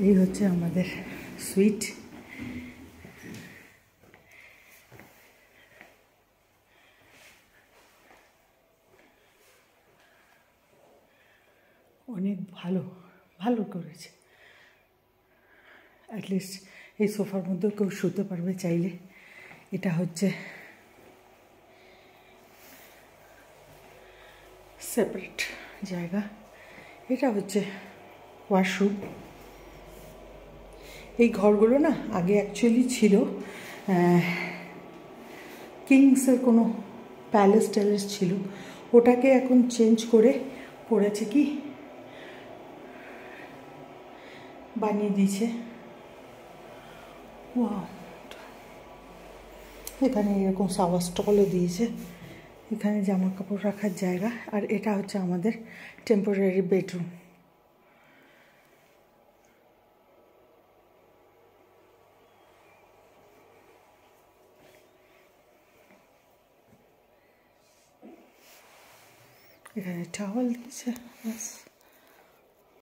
এই হচ্ছে আমাদের সুইট। অনেক ভালো ভালো করেছে। অ্যাটলিস্ট এই সোফার মধ্যেও কেউ শুতে পারবে চাইলে। এটা হচ্ছে সেপারেট জায়গা। এটা হচ্ছে ওয়াশরুম। এই ঘরগুলো না আগে অ্যাকচুয়ালি ছিল কিংসের কোনো প্যালেস ট্যালেস ছিল, ওটাকে এখন চেঞ্জ করে করেছে কি বানিয়ে দিয়েছে। এখানে এরকম সাওয়ার স্টলও দিয়েছে, এখানে জামা কাপড় রাখার জায়গা। আর এটা হচ্ছে আমাদের টেম্পোরারি বেডরুম। এখানে টাওয়াল দিয়েছে, ব্যাস।